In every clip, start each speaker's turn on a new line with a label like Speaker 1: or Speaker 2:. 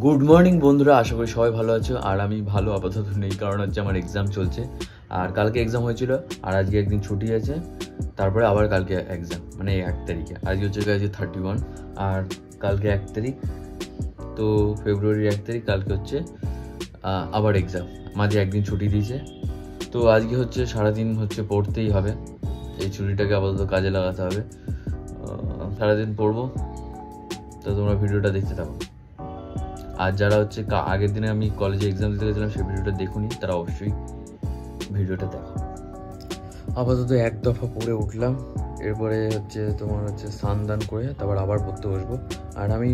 Speaker 1: Good morning বন্ধুরা, আশা করি সবাই ভালো আছো। আর আমি ভালো আপাতত নেই, কারণ হচ্ছে আমার এক্সাম চলছে। আর কালকে এক্সাম হয়েছিল, আর আজকে একদিন ছুটি আছে, তারপরে আবার কালকে এক্সাম, মানে 1 তারিখে। আজকে হচ্ছে 31 আর কালকে 1 তারিখ, তো ফেব্রুয়ারির 1 তারিখ। কালকে হচ্ছে আবার এক্সাম, মাঝে একদিন ছুটি দিয়েছে। তো আজকে হচ্ছে সারাদিন হচ্ছে পড়তেই হবে, এই ছুটিটাকে আপাতত কাজে লাগাতে হবে। সারাদিন পড়বো, তো তোমরা ভিডিওটা দেখতে থাকো। আর যারা হচ্ছে আগের দিনে আমি কলেজে এক্সাম দিতে গেছিলাম, সেই ভিডিওটা দেখুনি, তারা অবশ্যই ভিডিওটা দেখো। আপাতত এক দফা পড়ে উঠলাম, এরপরে হচ্ছে তোমার হচ্ছে স্নান করে তারপর আবার পড়তে বসবো। আর আমি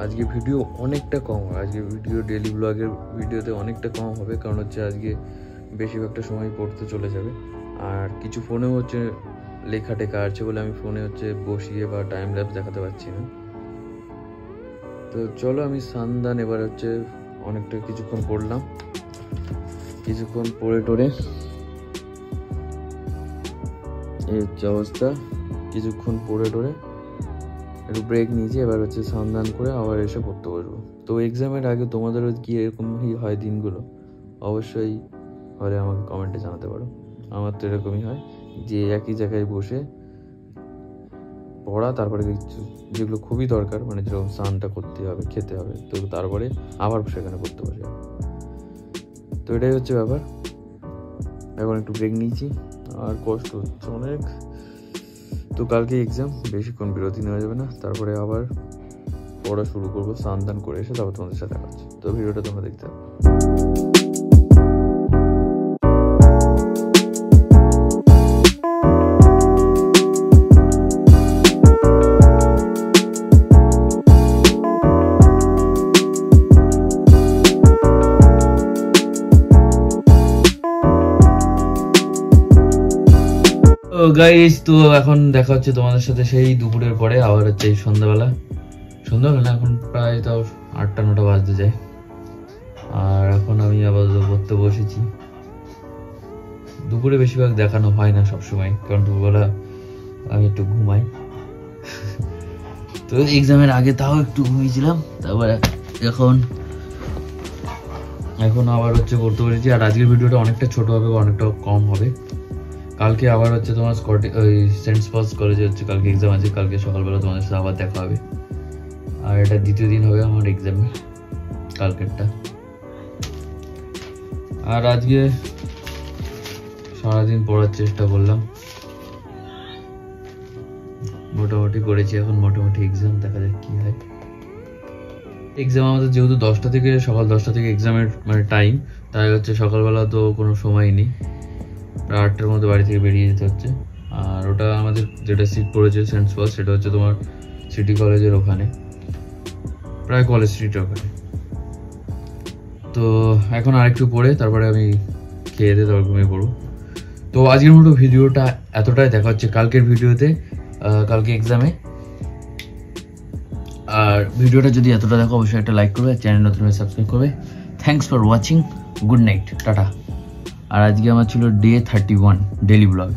Speaker 1: আজকে ভিডিও অনেকটা কম হবে, আজকে ভিডিও ডেলি ব্লগের ভিডিওতে অনেকটা কম হবে, কারণ হচ্ছে আজকে বেশিরভাগটা সময় পড়তে চলে যাবে। আর কিছু ফোনেও হচ্ছে লেখা টেখা আছে বলে আমি ফোনে হচ্ছে বসিয়ে বা টাইম ল্যাপস দেখাতে পারছি না। তো চলো আমি স্নান এবার হচ্ছে অনেকটা কিছুক্ষণ পড়লাম, কিছুক্ষণ পড়ে টোরে এই হচ্ছে অবস্থা। কিছুক্ষণ পড়ে টোরে একটু ব্রেক নিয়েছি, এবার হচ্ছে স্নান করে আবার এসে পড়তে বসবো। তো এক্সামের আগে তোমাদেরও কি এরকমই হয় দিনগুলো? অবশ্যই হলে আমাকে কমেন্টে জানাতে পারো। আমার তো এরকমই হয় যে একই জায়গায় বসে পড়া, তারপরে যেগুলো খুবই দরকার, মানে যেরকম স্নানটা করতে হবে, খেতে হবে, তো তারপরে আবার সেখানে পড়তে বসে। তো এটাই হচ্ছে ব্যাপার। এখন একটু ব্রেক নিয়েছি, আর কষ্ট হচ্ছে অনেক। তো কালকে এক্সাম, বেশিক্ষণ বিরতি নেওয়া যাবে না, তারপরে আবার পড়া শুরু করবো। স্নান করে এসে তারপর তোমাদের সাথে দেখা হচ্ছে। তো ভিডিওটা তোমরা দেখতে হবে। তো গাইস, তো এখন দেখা হচ্ছে তোমাদের সাথে সেই দুপুরের পরে, আবার হচ্ছে এই সন্ধ্যাবেলা না, এখন প্রায় তাও 8টা-9টা বাজতে যায়। আর এখন আমি আবার পড়তে বসেছি। দুপুরে বেশিরভাগ দেখানো হয় না সবসময়, কারণ দুপুরবেলা আমি একটু ঘুমাই। তো এক্সামের আগে তাও একটু ঘুমিয়েছিলাম, তারপরে এখন আবার হচ্ছে পড়তে বসেছি। আর আজকের ভিডিওটা অনেকটা ছোট হবে, অনেকটা কম হবে। কালকে আবার হচ্ছে তোমার সেন্ট পলস কলেজে হচ্ছে কালকে এক্সাম আছে, কালকে সকালবেলা তোমাদের সাথে আবার দেখা হবে। আর এটা দ্বিতীয় দিন হবে আমার এক্সামের, কালকেরটা। আর আজকে সারাদিন পড়ার চেষ্টা করলাম, মোটামুটি করেছি। এখন মোটামুটি এক্সাম, দেখা যাক কি হয়। এক্সাম আমাদের যেহেতু সকাল 10টা থেকে এক্সামের মানে টাইম, তাই হচ্ছে সকালবেলা তো কোনো সময় নেই, প্রায় 8টার মধ্যে বাড়ি থেকে বেরিয়ে যেতে হচ্ছে। আর ওটা আমাদের যেটা সিট পড়েছে সেন্ট পলস, সেটা হচ্ছে তোমার সিটি কলেজের ওখানে, প্রায় কলেজ স্ট্রিটের ওখানে। তো এখন আরেকটু পড়ে তারপরে আমি খেয়ে দিয়ে তারপর ঘুমিয়ে পড়বো। তো আজকের মতো ভিডিওটা এতটাই, দেখা হচ্ছে কালকের ভিডিওতে, কালকে এক্সামে। আর ভিডিওটা যদি এতটা দেখো, অবশ্যই একটা লাইক করবে, চ্যানেল নতুন হলে সাবস্ক্রাইব করবে। Thanks for watching, good night, tata. আর আজকে আমার ছিল ডে 31 ডেলি ব্লগ।